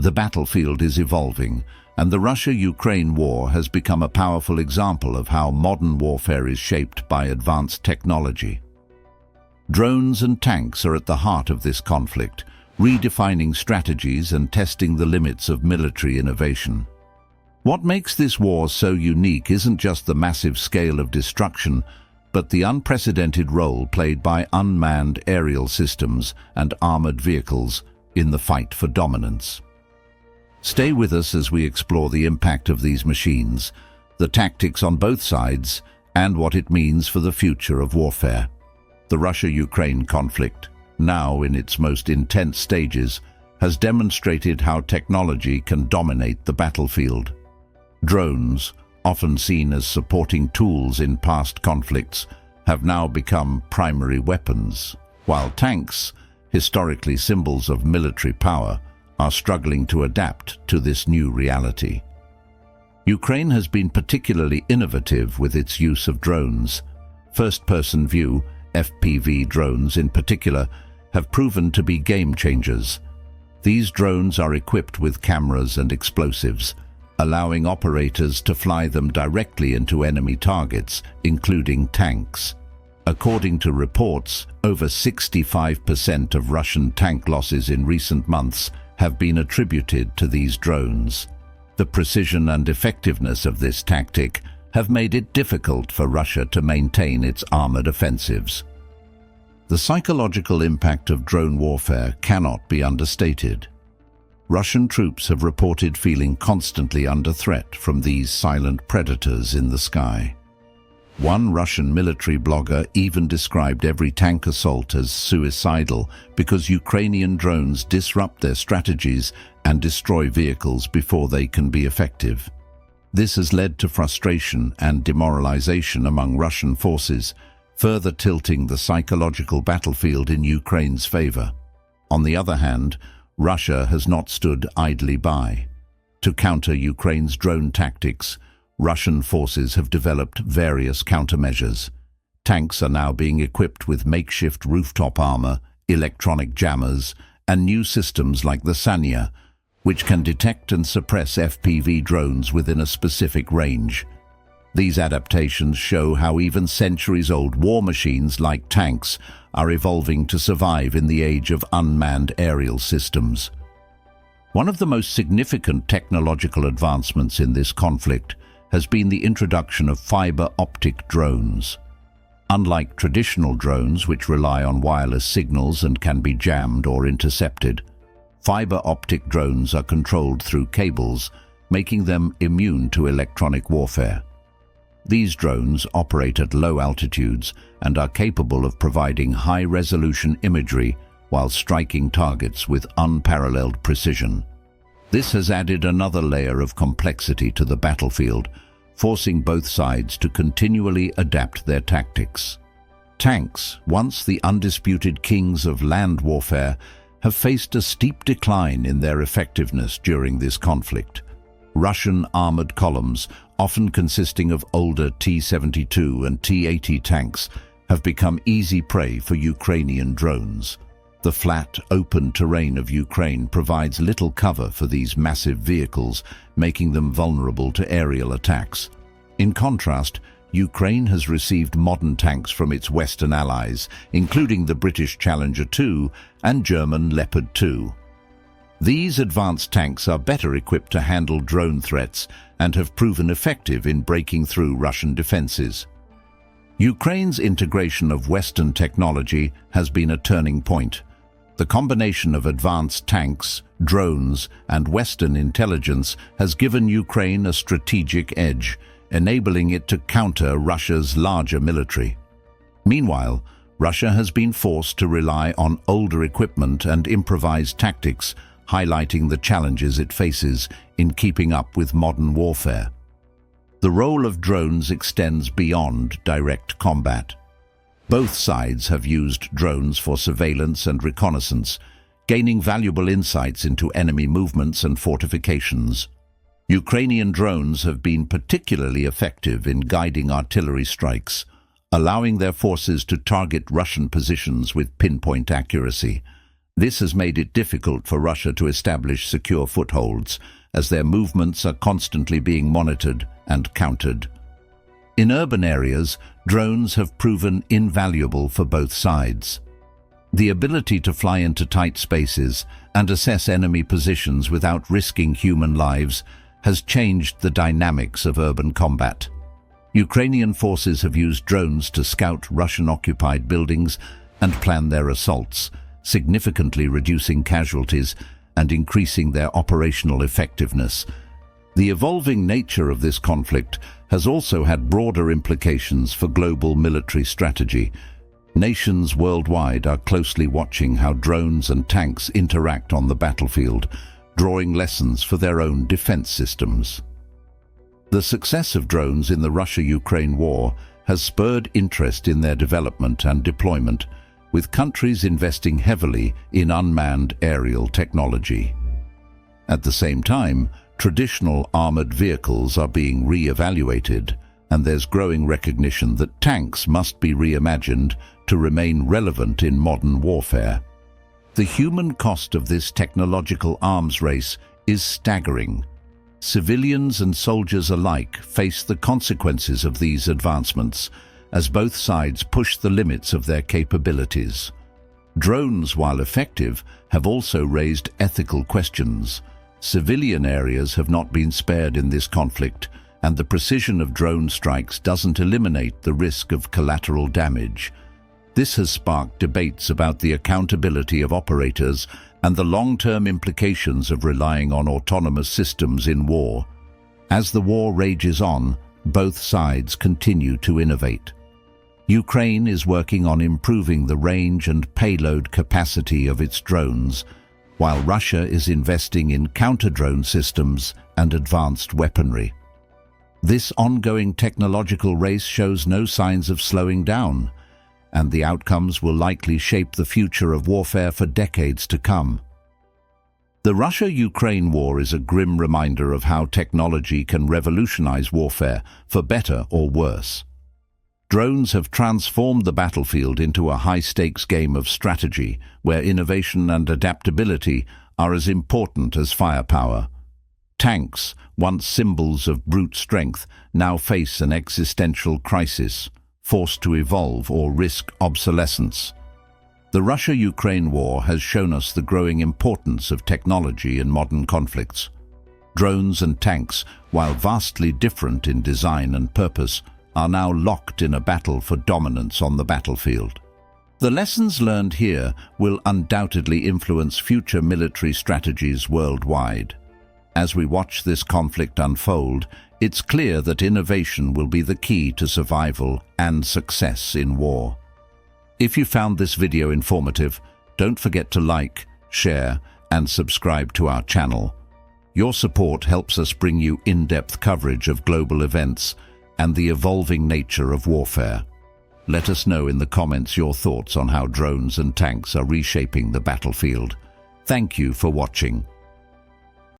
The battlefield is evolving, and the Russia-Ukraine war has become a powerful example of how modern warfare is shaped by advanced technology. Drones and tanks are at the heart of this conflict, redefining strategies and testing the limits of military innovation. What makes this war so unique isn't just the massive scale of destruction, but the unprecedented role played by unmanned aerial systems and armored vehicles in the fight for dominance. Stay with us as we explore the impact of these machines, the tactics on both sides, and what it means for the future of warfare. The Russia-Ukraine conflict, now in its most intense stages, has demonstrated how technology can dominate the battlefield. Drones, often seen as supporting tools in past conflicts, have now become primary weapons, while tanks, historically symbols of military power, are struggling to adapt to this new reality. Ukraine has been particularly innovative with its use of drones. First-person view, FPV drones in particular, have proven to be game changers. These drones are equipped with cameras and explosives, allowing operators to fly them directly into enemy targets, including tanks. According to reports, over 65% of Russian tank losses in recent months have been attributed to these drones. The precision and effectiveness of this tactic have made it difficult for Russia to maintain its armored offensives. The psychological impact of drone warfare cannot be understated. Russian troops have reported feeling constantly under threat from these silent predators in the sky. One Russian military blogger even described every tank assault as suicidal because Ukrainian drones disrupt their strategies and destroy vehicles before they can be effective. This has led to frustration and demoralization among Russian forces, further tilting the psychological battlefield in Ukraine's favor. On the other hand, Russia has not stood idly by. To counter Ukraine's drone tactics, Russian forces have developed various countermeasures. Tanks are now being equipped with makeshift rooftop armor, electronic jammers, and new systems like the Sanya, which can detect and suppress FPV drones within a specific range. These adaptations show how even centuries-old war machines like tanks are evolving to survive in the age of unmanned aerial systems. One of the most significant technological advancements in this conflict has been the introduction of fiber optic drones. Unlike traditional drones, which rely on wireless signals and can be jammed or intercepted, fiber optic drones are controlled through cables, making them immune to electronic warfare. These drones operate at low altitudes and are capable of providing high-resolution imagery while striking targets with unparalleled precision. This has added another layer of complexity to the battlefield, forcing both sides to continually adapt their tactics. Tanks, once the undisputed kings of land warfare, have faced a steep decline in their effectiveness during this conflict. Russian armored columns, often consisting of older T-72 and T-80 tanks, have become easy prey for Ukrainian drones. The flat, open terrain of Ukraine provides little cover for these massive vehicles, making them vulnerable to aerial attacks. In contrast, Ukraine has received modern tanks from its Western allies, including the British Challenger 2 and German Leopard 2. These advanced tanks are better equipped to handle drone threats and have proven effective in breaking through Russian defenses. Ukraine's integration of Western technology has been a turning point. The combination of advanced tanks, drones, and Western intelligence has given Ukraine a strategic edge, enabling it to counter Russia's larger military. Meanwhile, Russia has been forced to rely on older equipment and improvised tactics, highlighting the challenges it faces in keeping up with modern warfare. The role of drones extends beyond direct combat. Both sides have used drones for surveillance and reconnaissance, gaining valuable insights into enemy movements and fortifications. Ukrainian drones have been particularly effective in guiding artillery strikes, allowing their forces to target Russian positions with pinpoint accuracy. This has made it difficult for Russia to establish secure footholds, as their movements are constantly being monitored and countered. In urban areas, drones have proven invaluable for both sides. The ability to fly into tight spaces and assess enemy positions without risking human lives has changed the dynamics of urban combat. Ukrainian forces have used drones to scout Russian-occupied buildings and plan their assaults, significantly reducing casualties and increasing their operational effectiveness. The evolving nature of this conflict has also had broader implications for global military strategy. Nations worldwide are closely watching how drones and tanks interact on the battlefield, drawing lessons for their own defense systems. The success of drones in the Russia-Ukraine war has spurred interest in their development and deployment, with countries investing heavily in unmanned aerial technology. At the same time, traditional armored vehicles are being re-evaluated, and there's growing recognition that tanks must be reimagined to remain relevant in modern warfare. The human cost of this technological arms race is staggering. Civilians and soldiers alike face the consequences of these advancements, as both sides push the limits of their capabilities. Drones, while effective, have also raised ethical questions. Civilian areas have not been spared in this conflict, and the precision of drone strikes doesn't eliminate the risk of collateral damage. This has sparked debates about the accountability of operators and the long-term implications of relying on autonomous systems in war. As the war rages on, both sides continue to innovate. Ukraine is working on improving the range and payload capacity of its drones, while Russia is investing in counter-drone systems and advanced weaponry. This ongoing technological race shows no signs of slowing down, and the outcomes will likely shape the future of warfare for decades to come. The Russia-Ukraine war is a grim reminder of how technology can revolutionize warfare, for better or worse. Drones have transformed the battlefield into a high-stakes game of strategy, where innovation and adaptability are as important as firepower. Tanks, once symbols of brute strength, now face an existential crisis, forced to evolve or risk obsolescence. The Russia-Ukraine war has shown us the growing importance of technology in modern conflicts. Drones and tanks, while vastly different in design and purpose, are now locked in a battle for dominance on the battlefield. The lessons learned here will undoubtedly influence future military strategies worldwide. As we watch this conflict unfold, it's clear that innovation will be the key to survival and success in war. If you found this video informative, don't forget to like, share, and subscribe to our channel. Your support helps us bring you in-depth coverage of global events and the evolving nature of warfare. Let us know in the comments your thoughts on how drones and tanks are reshaping the battlefield. Thank you for watching.